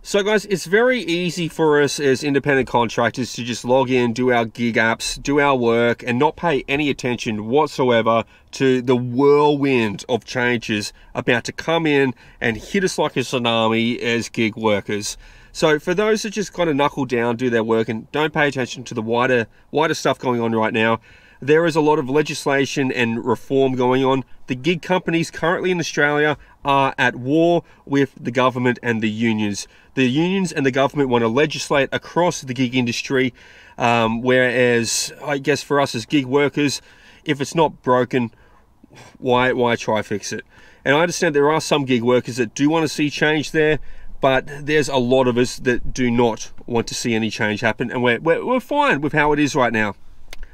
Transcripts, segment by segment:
So guys, it's very easy for us as independent contractors to just log in, do our gig apps, do our work, and not pay any attention whatsoever to the whirlwind of changes about to come in and hit us like a tsunami as gig workers. So for those that just kind of knuckle down, do their work, and don't pay attention to the wider stuff going on right now, there is a lot of legislation and reform going on. The gig companies currently in Australia are at war with the government and the unions. The unions and the government want to legislate across the gig industry, whereas I guess for us as gig workers, if it's not broken, why try fix it? And I understand there are some gig workers that do want to see change there, but there's a lot of us that do not want to see any change happen, and we're fine with how it is right now.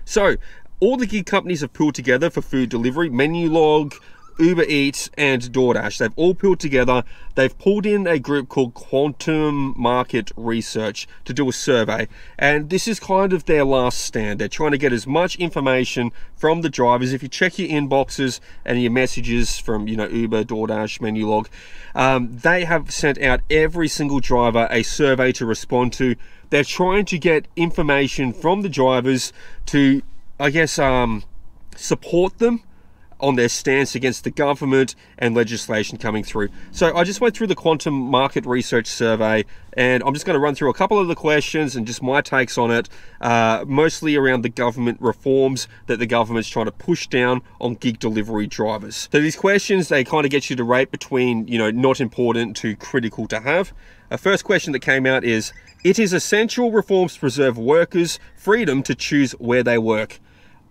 So all the gig companies have pulled together for food delivery, Menulog, Uber Eats, and Doordash. They've all pulled together. They've pulled in a group called Quantum Market Research to do a survey, and this is kind of their last stand. They're trying to get as much information from the drivers. If you check your inboxes and your messages from, you know, Uber, DoorDash, Menulog, they have sent out every single driver a survey to respond to. They're trying to get information from the drivers to, I guess, support them on their stance against the government and legislation coming through. So I just went through the Quantum Market Research survey, and I'm just going to run through a couple of the questions and just my takes on it, mostly around the government reforms that the government's trying to push down on gig delivery drivers. So these questions, they kind of get you to rate between, you know, not important to critical to have. A first question that came out is, it is essential reforms to preserve workers' freedom to choose where they work.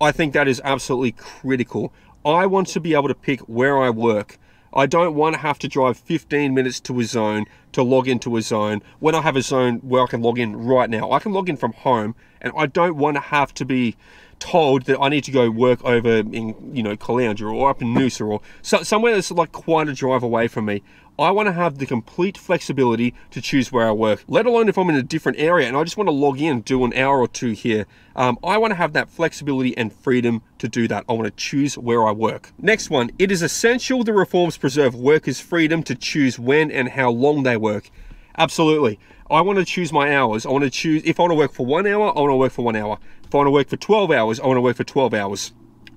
I think that is absolutely critical. I want to be able to pick where I work. I don't want to have to drive 15 minutes to a zone to log into a zone when I have a zone where I can log in right now. I can log in from home, and I don't want to have to be told that I need to go work over in, you know, Caloundra or up in Noosa or somewhere that's like quite a drive away from me. I want to have the complete flexibility to choose where I work, let alone if I'm in a different area and I just want to log in, do an hour or two here. I want to have that flexibility and freedom to do that. I want to choose where I work. Next one, it is essential the reforms preserve workers' freedom to choose when and how long they work. Absolutely. I want to choose my hours. I want to choose, if I want to work for 1 hour, I want to work for 1 hour. If I want to work for 12 hours, I want to work for 12 hours.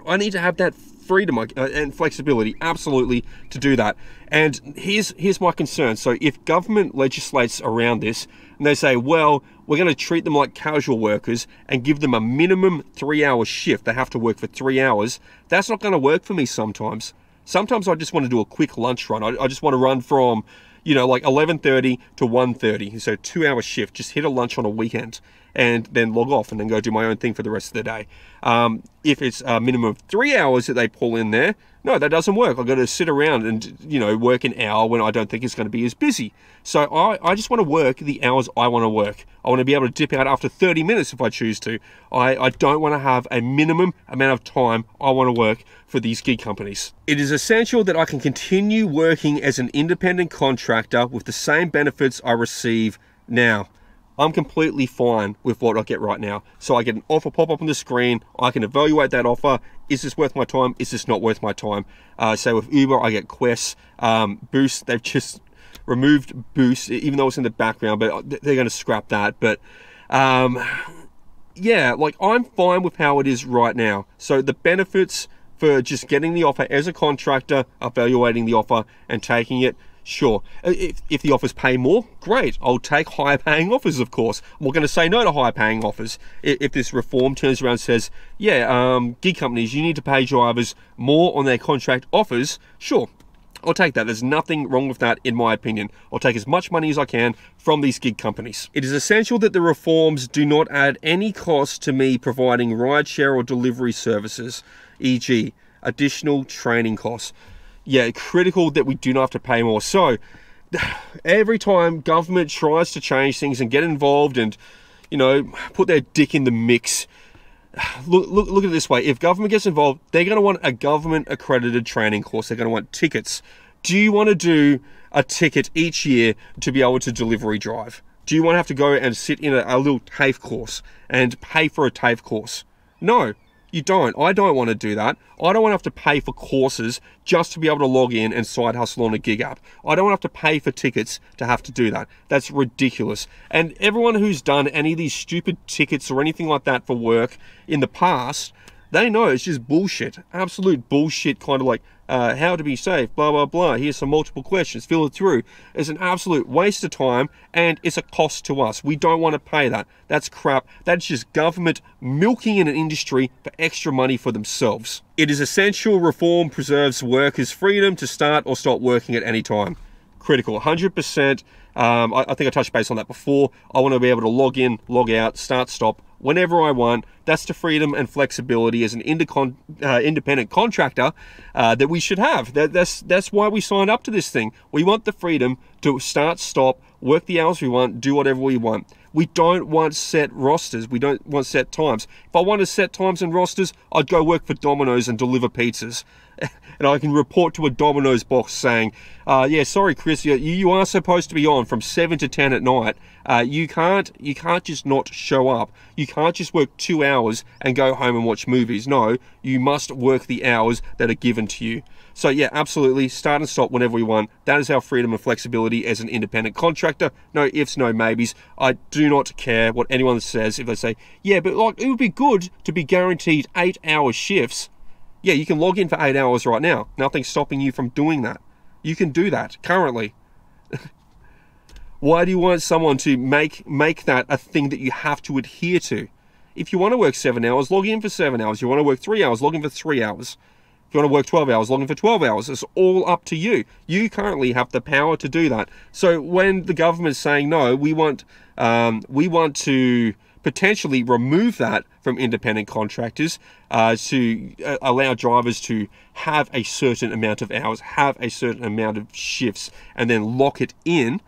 I need to have that freedom and flexibility, absolutely, to do that. And here's my concern. So if government legislates around this and they say, well, we're going to treat them like casual workers and give them a minimum 3-hour shift, they have to work for 3 hours, that's not going to work for me sometimes. Sometimes I just want to do a quick lunch run. I just want to run from, you know, like 11:30 to 1:30. So 2-hour shift, just hit a lunch on a weekend and then log off and then go do my own thing for the rest of the day. If it's a minimum of 3 hours that they pull in there, no, that doesn't work. I've got to sit around and, you know, work an hour when I don't think it's going to be as busy. So I just want to work the hours I want to work. I want to be able to dip out after 30 minutes if I choose to. I don't want to have a minimum amount of time I want to work for these gig companies. It is essential that I can continue working as an independent contractor with the same benefits I receive now. I'm completely fine with what I get right now. So I get an offer pop up on the screen. I can evaluate that offer. Is this worth my time? Is this not worth my time? So with Uber, I get Quest, Boost. They've just removed Boost, even though it's in the background, but they're going to scrap that. But yeah, like I'm fine with how it is right now. So the benefits for just getting the offer as a contractor, evaluating the offer and taking it, sure. If the offers pay more, great. I'll take higher paying offers, of course. I'm not going to say no to higher paying offers. If this reform turns around and says, yeah, gig companies, you need to pay drivers more on their contract offers, sure. I'll take that. There's nothing wrong with that, in my opinion. I'll take as much money as I can from these gig companies. It is essential that the reforms do not add any cost to me providing rideshare or delivery services, e.g. additional training costs. Yeah, critical that we do not have to pay more. So every time government tries to change things and get involved and, you know, put their dick in the mix, look at it this way. If government gets involved, they're going to want a government accredited training course. They're going to want tickets. Do you want to do a ticket each year to be able to delivery drive? Do you want to have to go and sit in a little TAFE course and pay for a TAFE course? No. You don't. I don't want to do that. I don't want to have to pay for courses just to be able to log in and side hustle on a gig app. I don't want to have to pay for tickets to have to do that. That's ridiculous. And everyone who's done any of these stupid tickets or anything like that for work in the past, they know it's just bullshit. Absolute bullshit, kind of like how to be safe, blah, blah, blah. Here's some multiple questions, fill it through. It's an absolute waste of time and it's a cost to us. We don't want to pay that. That's crap. That's just government milking in an industry for extra money for themselves. It is essential reform preserves workers' freedom to start or stop working at any time. Critical, 100%. I think I touched base on that before. I want to be able to log in, log out, start, stop, whenever I want. That's the freedom and flexibility as an independent contractor that we should have. That's why we signed up to this thing. We want the freedom to start, stop, work the hours we want, do whatever we want. We don't want set rosters. We don't want set times. If I wanted set times and rosters, I'd go work for Domino's and deliver pizzas. And I can report to a Domino's box saying, yeah, sorry, Chris, you are supposed to be on from 7 to 10 at night. You can't just not show up. You can't just work 2 hours and go home and watch movies. No, you must work the hours that are given to you. So yeah, absolutely, start and stop whenever we want. That is our freedom and flexibility as an independent contractor. No ifs, no maybes. I do not care what anyone says. If they say, yeah, but like it would be good to be guaranteed 8-hour shifts. Yeah, you can log in for 8 hours right now. Nothing's stopping you from doing that. You can do that currently. Why do you want someone to make that a thing that you have to adhere to? If you want to work 7 hours, log in for 7 hours. You want to work 3 hours, log in for 3 hours. If you want to work 12 hours, log in for 12 hours. It's all up to you. You currently have the power to do that. So when the government's saying no, we want to potentially remove that from independent contractors to allow drivers to have a certain amount of hours, have a certain amount of shifts, and then lock it in.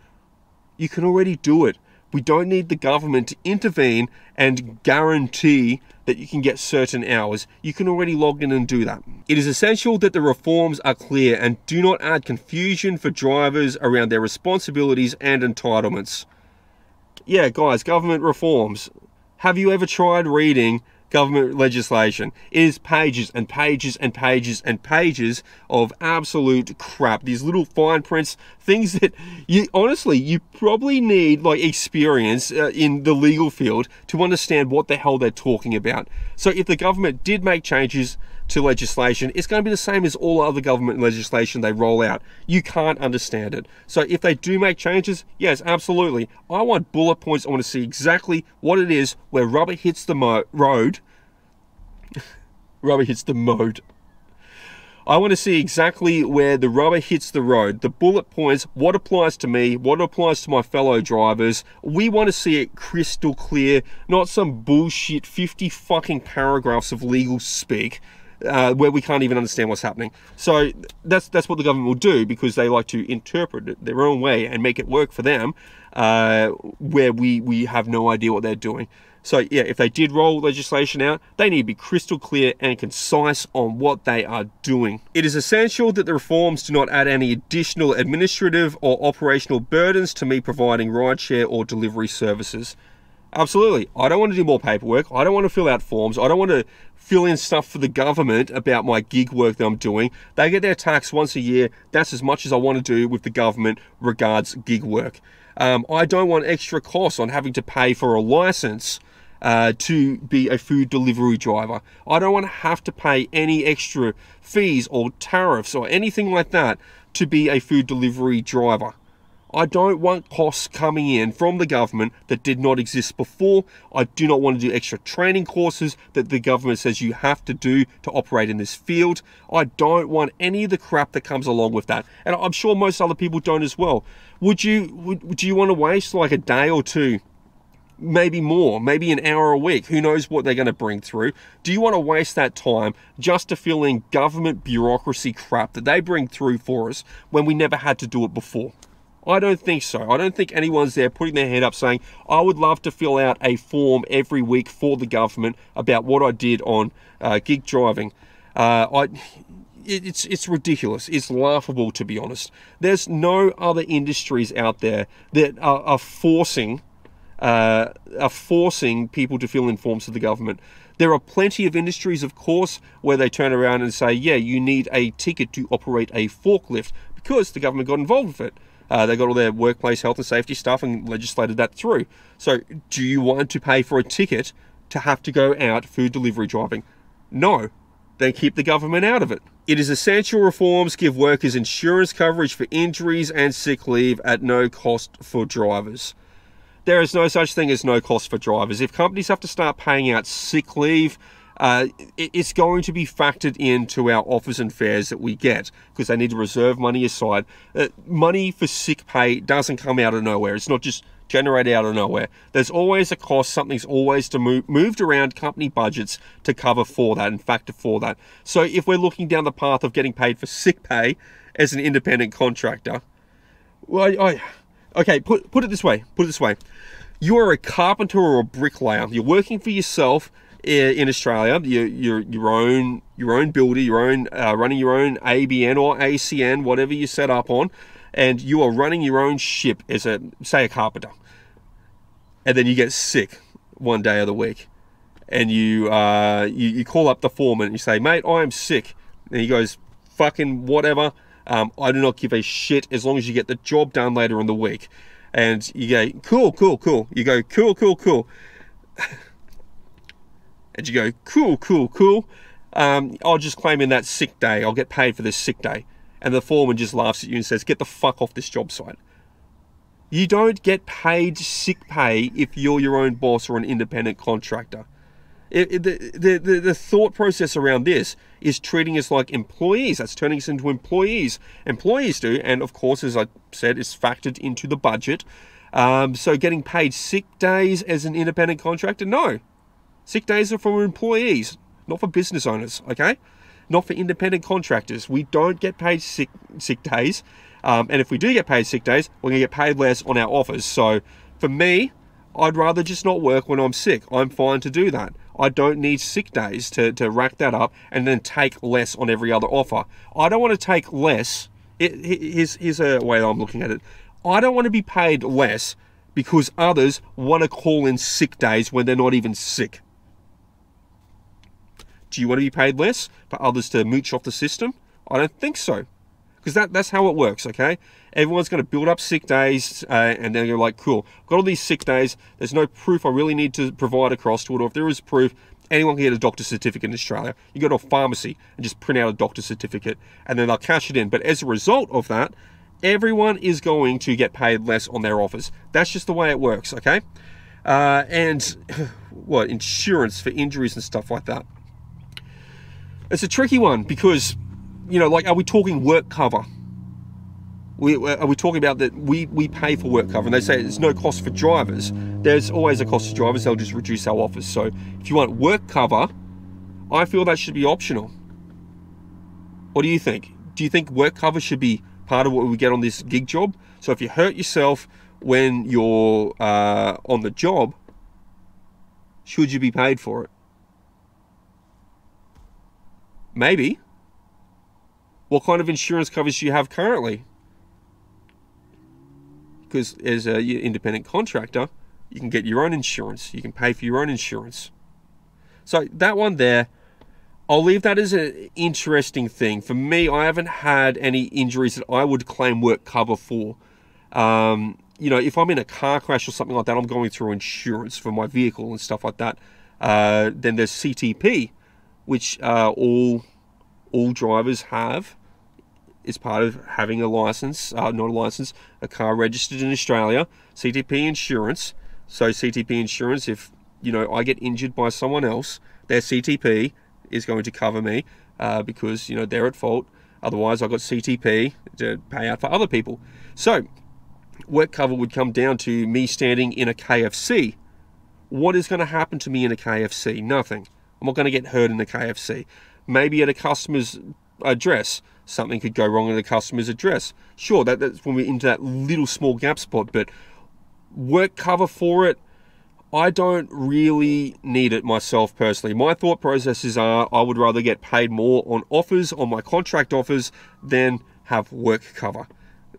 You can already do it. We don't need the government to intervene and guarantee that you can get certain hours. You can already log in and do that. It is essential that the reforms are clear and do not add confusion for drivers around their responsibilities and entitlements. Yeah, guys, government reforms. Have you ever tried reading government legislation? It is pages and pages and pages and pages of absolute crap. These little fine prints, things that you probably need like experience in the legal field to understand what the hell they're talking about. So if the government did make changes to legislation, it's going to be the same as all other government legislation they roll out. You can't understand it. So if they do make changes, yes, absolutely. I want bullet points. I want to see exactly what it is where rubber hits the road. Rubber hits the mode. I want to see exactly where the rubber hits the road, the bullet points, what applies to me, what applies to my fellow drivers. We want to see it crystal clear, not some bullshit 50 fucking paragraphs of legal speak where we can't even understand what's happening. So that's what the government will do, because they like to interpret it their own way and make it work for them, where we have no idea what they're doing. So yeah, if they did roll legislation out, they need to be crystal clear and concise on what they are doing. It is essential that the reforms do not add any additional administrative or operational burdens to me providing rideshare or delivery services. Absolutely. I don't want to do more paperwork. I don't want to fill out forms. I don't want to fill in stuff for the government about my gig work that I'm doing. They get their tax once a year. That's as much as I want to do with the government regards gig work. I don't want extra costs on having to pay for a license to be a food delivery driver. I don't want to have to pay any extra fees or tariffs or anything like that to be a food delivery driver. I don't want costs coming in from the government that did not exist before. I do not want to do extra training courses that the government says you have to do to operate in this field. I don't want any of the crap that comes along with that. And I'm sure most other people don't as well. Would you want to waste like a day or two, maybe more, maybe an hour a week? Who knows what they're going to bring through? Do you want to waste that time just to fill in government bureaucracy crap that they bring through for us when we never had to do it before? I don't think so. I don't think anyone's there putting their hand up saying, I would love to fill out a form every week for the government about what I did on gig driving. It's ridiculous. It's laughable, to be honest. There's no other industries out there that are forcing people to fill in forms to the government. There are plenty of industries, of course, where they turn around and say, yeah, you need a ticket to operate a forklift because the government got involved with it. They got all their workplace health and safety stuff and legislated that through. So do you want to pay for a ticket to have to go out food delivery driving? No. Then keep the government out of it. It is essential reforms give workers insurance coverage for injuries and sick leave at no cost for drivers. There is no such thing as no cost for drivers. If companies have to start paying out sick leave, it's going to be factored into our offers and fares that we get because they need to reserve money aside. Money for sick pay doesn't come out of nowhere. It's not just generated out of nowhere. There's always a cost. Something's always to moved around company budgets to cover for that and factor for that. So if we're looking down the path of getting paid for sick pay as an independent contractor, well, okay, put it this way. You are a carpenter or a bricklayer. You're working for yourself in Australia. You're your own builder, running your own ABN or ACN, whatever you set up on, and you are running your own ship as a carpenter. And then you get sick one day of the week, and you call up the foreman and you say, "Mate, I am sick," and he goes, "Fucking whatever. I do not give a shit as long as you get the job done later in the week." And you go, cool. You go, cool. And you go, cool. I'll just claim in that sick day. I'll get paid for this sick day. And the foreman just laughs at you and says, get the fuck off this job site. You don't get paid sick pay if you're your own boss or an independent contractor. The thought process around this is treating us like employees. That's turning us into employees. Employees do, and of course, as I said, it's factored into the budget. So getting paid sick days as an independent contractor, no. Sick days are for employees, not for business owners, okay? Not for independent contractors. We don't get paid sick days. And if we do get paid sick days, we're going to get paid less on our offers. So for me, I'd rather just not work when I'm sick. I'm fine to do that. I don't need sick days to rack that up and then take less on every other offer. I don't want to take less. Here's a way I'm looking at it. I don't want to be paid less because others want to call in sick days when they're not even sick. Do you want to be paid less for others to mooch off the system? I don't think so. Because that's how it works, okay? Everyone's going to build up sick days, and then you're like, cool, I've got all these sick days. There's no proof I really need to provide across to it, or if there is proof, anyone can get a doctor's certificate in Australia. You go to a pharmacy and just print out a doctor's certificate, and then they'll cash it in. But as a result of that, everyone is going to get paid less on their offers. That's just the way it works, okay? And what, insurance for injuries and stuff like that. It's a tricky one because, you know, like, are we talking work cover? Are we talking about that we pay for work cover? And they say there's no cost for drivers. There's always a cost for drivers. They'll just reduce our offers. So if you want work cover, I feel that should be optional. What do you think? Do you think work cover should be part of what we get on this gig job? So if you hurt yourself when you're on the job, should you be paid for it? Maybe. What kind of insurance coverage do you have currently? Because as an independent contractor, you can get your own insurance. You can pay for your own insurance. So that one there, I'll leave that as an interesting thing. For me, I haven't had any injuries that I would claim work cover for. You know, if I'm in a car crash or something like that, I'm going through insurance for my vehicle and stuff like that. Then there's CTP, which all drivers have. Is part of having a license, not a license, a car registered in Australia. CTP insurance. So CTP insurance, if, you know, I get injured by someone else, their CTP is going to cover me because, you know, they're at fault. Otherwise, I've got CTP to pay out for other people. So work cover would come down to me standing in a KFC. What is going to happen to me in a KFC? Nothing. I'm not going to get hurt in a KFC. Maybe at a customer's address. Something could go wrong at the customer's address. Sure, that's when we're into that little small gap spot, but work cover for it, I don't really need it myself personally. My thought processes are I would rather get paid more on offers, on my contract offers, than have work cover.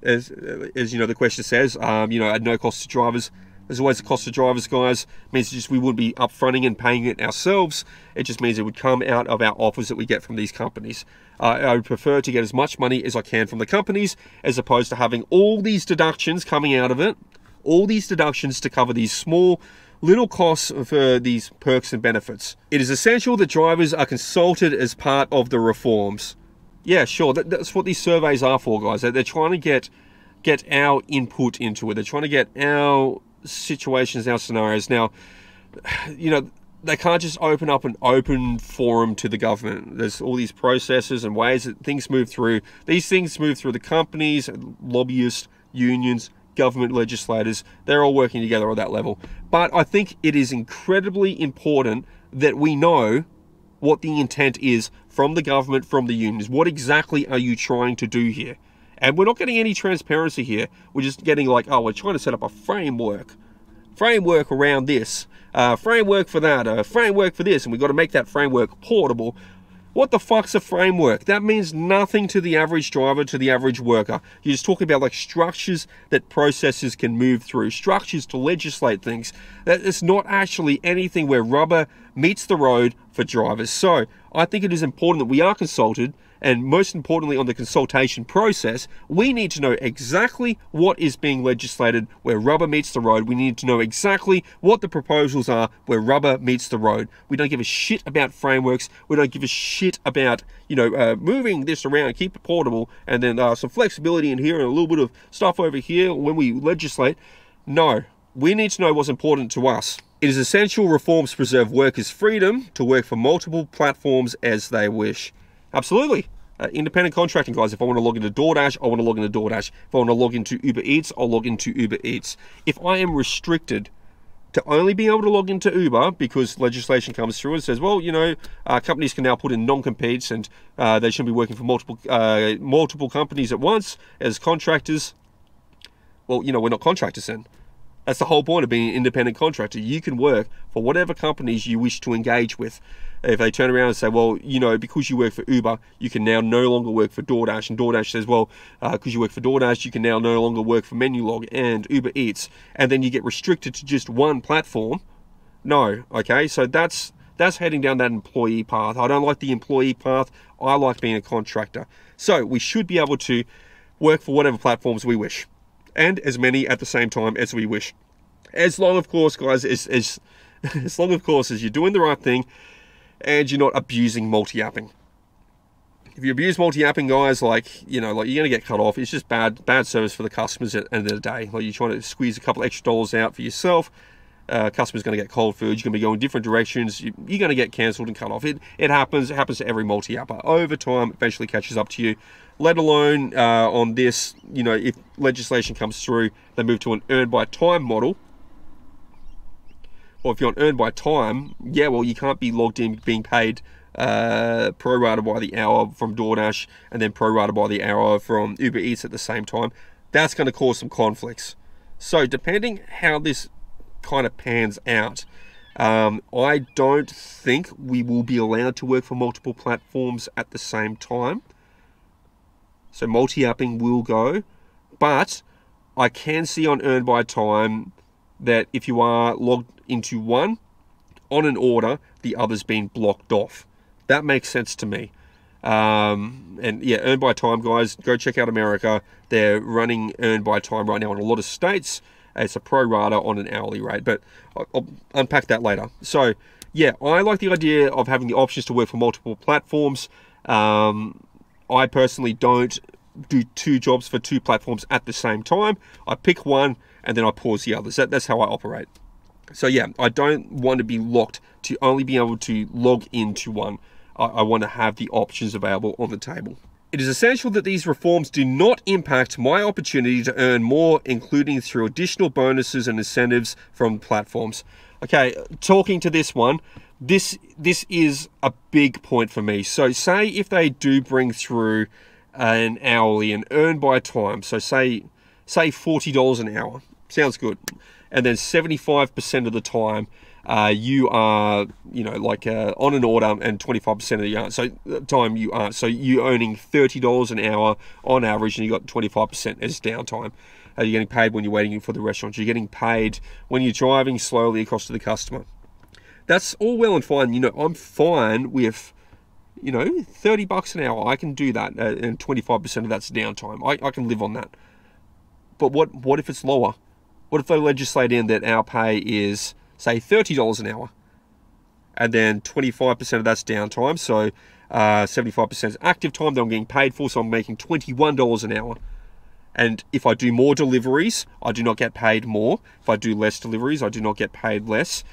As you know, the question says, you know, at no cost to drivers, There's always the cost of drivers, guys. It means just we wouldn't be upfronting and paying it ourselves. It just means it would come out of our offers that we get from these companies. I would prefer to get as much money as I can from the companies, as opposed to having all these deductions coming out of it, all these deductions to cover these small little costs for these perks and benefits. It is essential that drivers are consulted as part of the reforms. Yeah, sure, that's what these surveys are for, guys. They're trying to get our input into it. They're trying to get our situations, our scenarios. Now, you know, they can't just open up an open forum to the government. There's all these processes and ways that things move through. These things move through the companies, lobbyists, unions, government legislators. They're all working together on that level. But I think it is incredibly important that we know what the intent is from the government, from the unions. What exactly are you trying to do here? And we're not getting any transparency here. We're just getting like, oh, we're trying to set up a framework around this, framework for that, framework for this, and we've got to make that framework portable. What the fuck's a framework? That means nothing to the average driver, to the average worker. You're just talking about like structures that processes can move through, structures to legislate things. That is not actually anything where rubber meets the road for drivers. So I think it is important that we are consulted, and most importantly on the consultation process, we need to know exactly what is being legislated where rubber meets the road. We need to know exactly what the proposals are where rubber meets the road. We don't give a shit about frameworks. We don't give a shit about, you know, moving this around, keep it portable, and then some flexibility in here and a little bit of stuff over here when we legislate. No, we need to know what's important to us. It is essential reforms preserve workers' freedom to work for multiple platforms as they wish. Absolutely. Independent contracting, guys. If I want to log into Doordash, I want to log into Doordash. If I want to log into Uber Eats, I'll log into Uber Eats. If I am restricted to only being able to log into Uber because legislation comes through and says, well, you know, companies can now put in non-competes and they shouldn't be working for multiple companies at once as contractors. Well, you know, we're not contractors then. That's the whole point of being an independent contractor. You can work for whatever companies you wish to engage with. If they turn around and say, well, you know, because you work for Uber, you can now no longer work for DoorDash. And DoorDash says, well, because you work for DoorDash, you can now no longer work for Menulog and Uber Eats. And then you get restricted to just one platform. No, okay? So that's heading down that employee path. I don't like the employee path. I like being a contractor. So we should be able to work for whatever platforms we wish, and as many at the same time as we wish. As long, of course, guys, as long, of course, as you're doing the right thing and you're not abusing multi-apping. If you abuse multi-apping, guys, like, you know, like you're going to get cut off. It's just bad service for the customers at the end of the day. Like you're trying to squeeze a couple extra dollars out for yourself. Customer's going to get cold food. You're going to be going different directions. You're going to get cancelled and cut off. It happens. It happens to every multi-apper. Over time, eventually catches up to you. Let alone on this, you know, if legislation comes through, they move to an earned by time model. Or if you're on earned by time, yeah, well, you can't be logged in being paid pro-rata by the hour from DoorDash and then pro-rata by the hour from Uber Eats at the same time. That's going to cause some conflicts. So depending how this kind of pans out, I don't think we will be allowed to work for multiple platforms at the same time. So multi-apping will go, but I can see on earned by time that if you are logged into one on an order, the other's being blocked off. That makes sense to me. And yeah, earned by time, guys, go check out America. They're running earned by time right now in a lot of states. It's a pro rata on an hourly rate, but I'll unpack that later. So yeah, I like the idea of having the options to work for multiple platforms. I personally don't do two jobs for two platforms at the same time. I pick one and then I pause the others. That's how I operate. So yeah, I don't want to be locked to only be able to log into one. I want to have the options available on the table. It is essential that these reforms do not impact my opportunity to earn more, including through additional bonuses and incentives from platforms. Okay, talking to this one, this is a big point for me. So say if they do bring through an hourly and earn by time, so say $40 an hour, sounds good. And then 75% of the time, you are, you know, like on an order, and 25% of the so the time you are. So you're earning $30 an hour on average, and you got 25% as downtime. You're getting paid when you're waiting for the restaurant. You're getting paid when you're driving slowly across to the customer. That's all well and fine. You know, I'm fine with, you know, $30 an hour. I can do that, and 25% of that's downtime. I can live on that. But what if it's lower? What if they legislate in that our pay is, say, $30 an hour, and then 25% of that's downtime, so 75% is active time that I'm getting paid for, so I'm making $21 an hour. And if I do more deliveries, I do not get paid more. If I do less deliveries, I do not get paid less.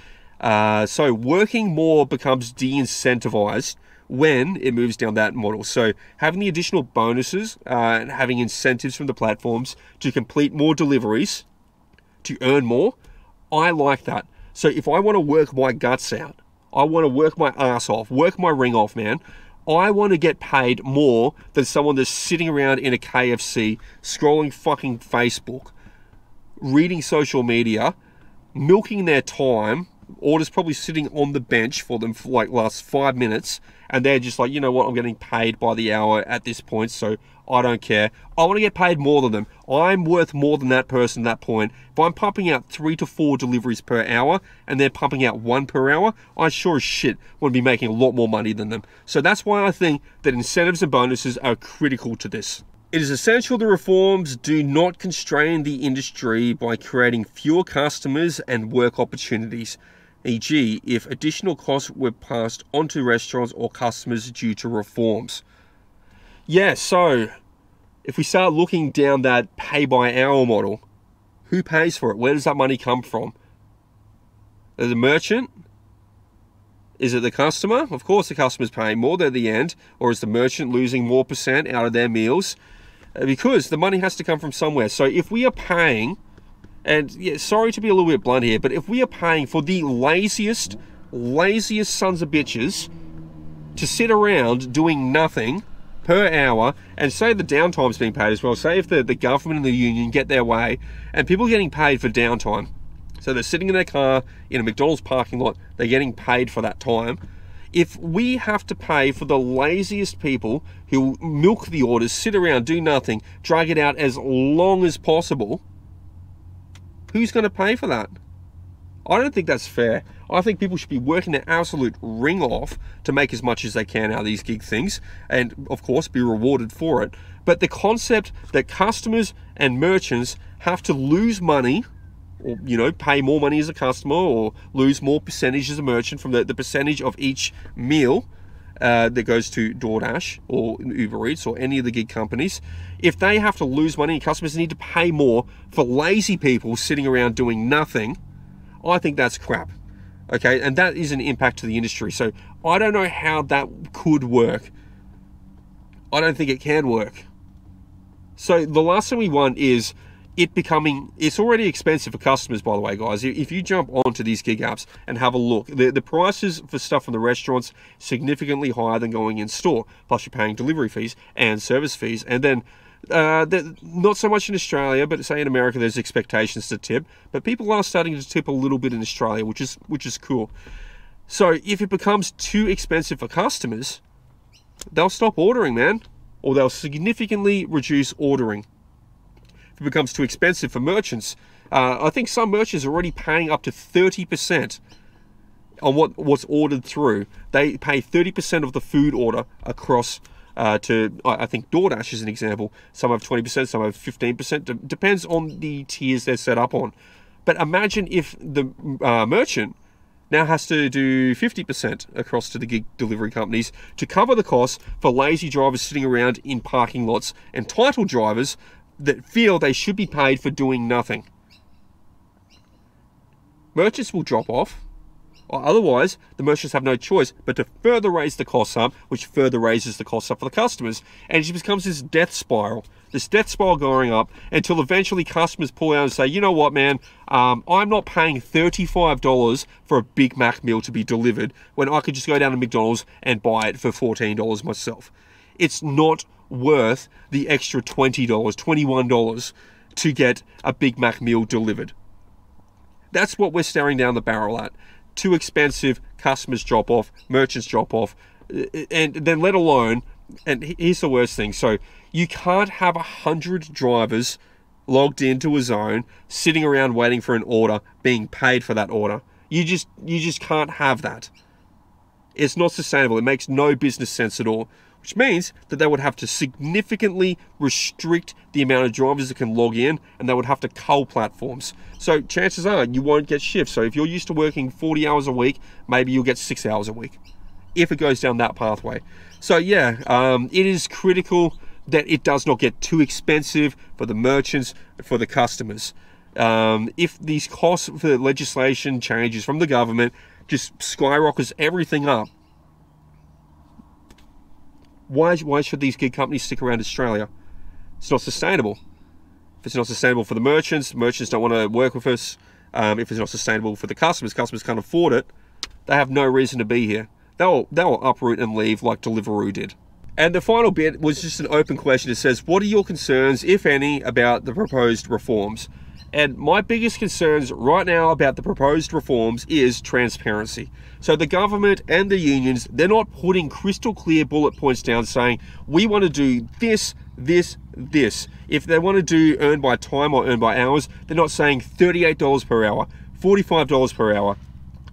So working more becomes de-incentivized when it moves down that model. So having the additional bonuses and having incentives from the platforms to complete more deliveries, to earn more, I like that. So if I want to work my guts out, I want to work my ass off, work my ring off, man, I want to get paid more than someone that's sitting around in a KFC, scrolling fucking Facebook, reading social media, milking their time. Orders probably sitting on the bench for them for like last 5 minutes, and they're just like, you know what, I'm getting paid by the hour at this point, so I don't care. I want to get paid more than them. I'm worth more than that person at that point. If I'm pumping out 3 to 4 deliveries per hour and they're pumping out 1 per hour, I sure as shit want to be making a lot more money than them. So that's why I think that incentives and bonuses are critical to this. It is essential the reforms do not constrain the industry by creating fewer customers and work opportunities, e.g. if additional costs were passed onto restaurants or customers due to reforms. Yeah, so if we start looking down that pay-by-hour model, who pays for it? Where does that money come from? Is it the merchant? Is it the customer? Of course the customer's paying more at the end, or is the merchant losing more percent out of their meals? Because the money has to come from somewhere. So if we are paying, and yeah, sorry to be a little bit blunt here, but if we are paying for the laziest sons of bitches to sit around doing nothing per hour, and say the downtime's being paid as well, say if the government and the union get their way, and people are getting paid for downtime, so they're sitting in their car in a McDonald's parking lot, they're getting paid for that time. If we have to pay for the laziest people who milk the orders, sit around, do nothing, drag it out as long as possible, who's going to pay for that? I don't think that's fair. I think people should be working their absolute ring off to make as much as they can out of these gig things, and of course be rewarded for it. But the concept that customers and merchants have to lose money, or, you know, pay more money as a customer, or lose more percentage as a merchant from the percentage of each meal that goes to Doordash or Uber Eats or any of the gig companies, if they have to lose money and customers need to pay more for lazy people sitting around doing nothing, I think that's crap. Okay, and that is an impact to the industry. So I don't know how that could work. I don't think it can work. So the last thing we want is it becoming, it's already expensive for customers, by the way, guys. If you jump onto these gig apps and have a look, the prices for stuff from the restaurants significantly higher than going in store. Plus you're paying delivery fees and service fees. And then not so much in Australia, but say in America, there's expectations to tip. But people are starting to tip a little bit in Australia, which is cool. So if it becomes too expensive for customers, they'll stop ordering, man. Or they'll significantly reduce ordering. If it becomes too expensive for merchants, I think some merchants are already paying up to 30% on what's ordered through. They pay 30% of the food order across to, I think Doordash is an example. Some have 20%, some have 15%. Depends on the tiers they're set up on. But imagine if the merchant now has to do 50% across to the gig delivery companies to cover the costs for lazy drivers sitting around in parking lots, entitled drivers that feel they should be paid for doing nothing. Merchants will drop off, or otherwise the merchants have no choice but to further raise the costs up, which further raises the costs up for the customers, and it just becomes this death spiral going up until eventually customers pull out and say, you know what, man, I'm not paying $35 for a Big Mac meal to be delivered when I could just go down to McDonald's and buy it for $14 myself. It's not worth the extra $20, $21 to get a Big Mac meal delivered. That's what we're staring down the barrel at. Too expensive, customers drop off, merchants drop off, and then let alone, and here's the worst thing, so you can't have 100 drivers logged into a zone, sitting around waiting for an order, being paid for that order. You just can't have that. It's not sustainable. It makes no business sense at all, which means that they would have to significantly restrict the amount of drivers that can log in, and they would have to cull platforms. So chances are you won't get shifts. So if you're used to working 40 hours a week, maybe you'll get 6 hours a week if it goes down that pathway. So yeah, it is critical that it does not get too expensive for the merchants, for the customers. If these costs for legislation changes from the government just skyrockets everything up, why should these gig companies stick around Australia? It's not sustainable. If it's not sustainable for the merchants don't want to work with us. If it's not sustainable for the customers can't afford it, they have no reason to be here. They'll uproot and leave like Deliveroo did. And the final bit was just an open question. It says, what are your concerns, if any, about the proposed reforms? And my biggest concerns right now about the proposed reforms is transparency. So the government and the unions, they're not putting crystal clear bullet points down saying, we want to do this, this, this. If they want to do earn by time or earn by hours, they're not saying $38 per hour, $45 per hour,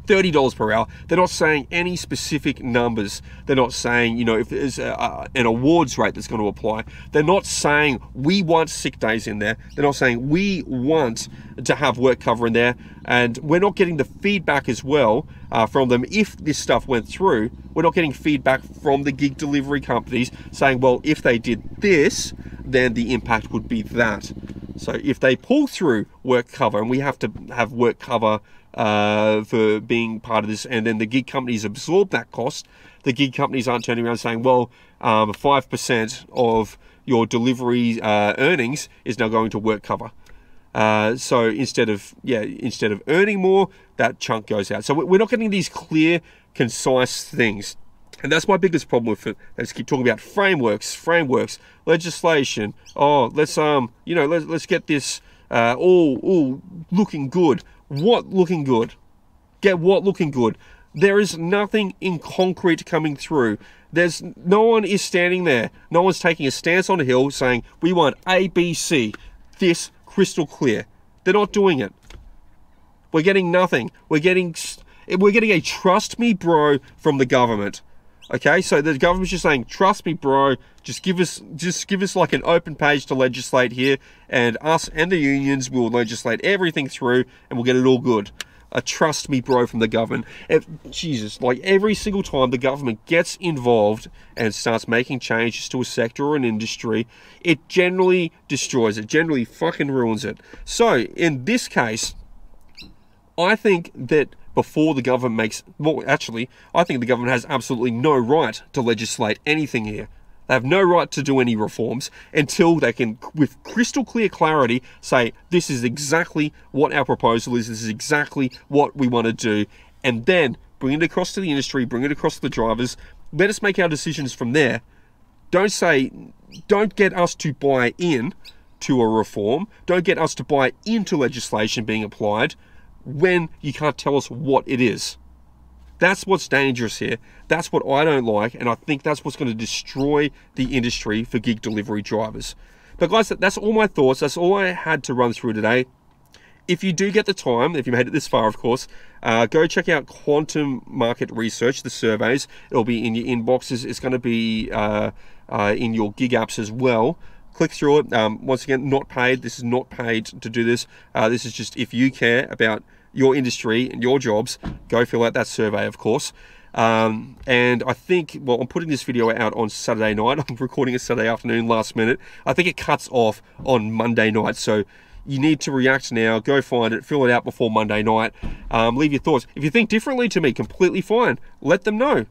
$30 per hour. They're not saying any specific numbers. They're not saying, you know, if there's an awards rate that's going to apply. They're not saying we want sick days in there. They're not saying we want to have work cover in there. And we're not getting the feedback as well from them. If this stuff went through, we're not getting feedback from the gig delivery companies saying, well, if they did this, then the impact would be that. So if they pull through work cover, and we have to have work cover for being part of this, and then the gig companies absorb that cost, the gig companies aren't turning around saying, well, 5% of your delivery earnings is now going to work cover. So instead of earning more, that chunk goes out. So we're not getting these clear, concise things. And that's my biggest problem with it. Let's keep talking about frameworks, legislation. Oh, let's get this all looking good. What looking good? Get what looking good? There is nothing in concrete coming through. No one is standing there. No one's taking a stance on a hill saying, we want A, B, C. This crystal clear. They're not doing it. We're getting nothing. We're getting a trust me bro from the government. Okay, so the government's just saying, trust me bro, just give us like an open page to legislate here, and us and the unions will legislate everything through and we'll get it all good. A trust me bro from the government. Jesus, like every single time the government gets involved and starts making changes to a sector or an industry, it generally destroys it, generally fucking ruins it. So in this case, I think that before the government makes, well, actually, I think the government has absolutely no right to legislate anything here. They have no right to do any reforms until they can, with crystal clear clarity, say, this is exactly what our proposal is, this is exactly what we want to do, and then bring it across to the industry, bring it across to the drivers, let us make our decisions from there. Don't get us to buy in to a reform, don't get us to buy into legislation being applied when you can't tell us what it is. That's what's dangerous here. That's what I don't like, and I think that's what's going to destroy the industry for gig delivery drivers. But guys, that's all my thoughts. That's all I had to run through today. If you do get the time, if you made it this far, of course, go check out Quantum Market Research, the surveys. It'll be in your inboxes. It's going to be in your gig apps as well. Click through it. Once again, not paid. This is not paid to do this. This is just if you care about your industry and your jobs, go fill out that survey, of course. And I think, well, I'm putting this video out on Saturday night. I'm recording it Saturday afternoon, last minute. I think it cuts off on Monday night. So you need to react now. Go find it. Fill it out before Monday night. Leave your thoughts. If you think differently to me, completely fine. Let them know.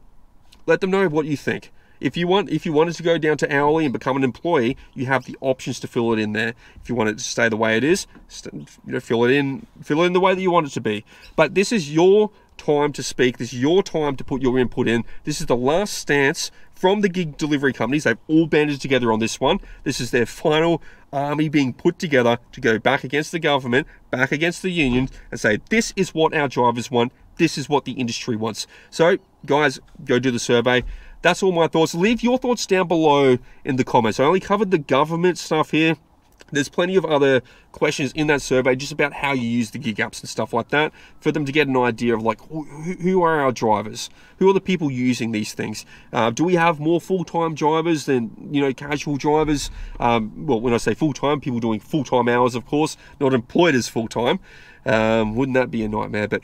Let them know what you think. If you wanted to go down to hourly and become an employee, you have the options to fill it in there. If you want it to stay the way it is, fill it in the way that you want it to be. But this is your time to speak. This is your time to put your input in. This is the last stance from the gig delivery companies. They've all banded together on this one. This is their final army being put together to go back against the government, back against the unions, and say, this is what our drivers want. This is what the industry wants. So, guys, go do the survey. That's all my thoughts. Leave your thoughts down below in the comments. I only covered the government stuff here. There's plenty of other questions in that survey just about how you use the gig apps and stuff like that, for them to get an idea of like, who are our drivers? Who are the people using these things? Do we have more full-time drivers than, you know, casual drivers? Well, when I say full-time, people doing full-time hours, of course, not employed as full-time. Wouldn't that be a nightmare? But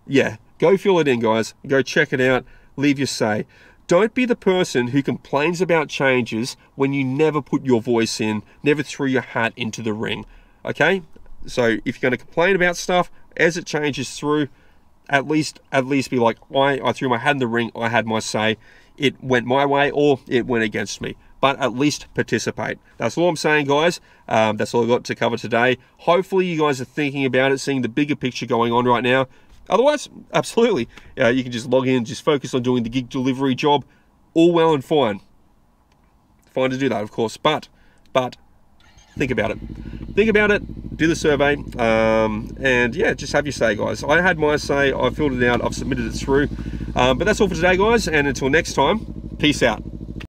yeah, go fill it in, guys. Go check it out. Leave your say. Don't be the person who complains about changes when you never put your voice in, never threw your hat into the ring, okay? So if you're going to complain about stuff, as it changes through, at least be like, I threw my hat in the ring, I had my say, it went my way or it went against me. But at least participate. That's all I'm saying, guys. That's all I've got to cover today. Hopefully you guys are thinking about it, seeing the bigger picture going on right now. Otherwise, absolutely, you can just log in, just focus on doing the gig delivery job. All well and fine. Fine to do that, of course, but think about it. Think about it, do the survey, and yeah, just have your say, guys. I had my say, I filled it out, I've submitted it through. But that's all for today, guys, and until next time, peace out.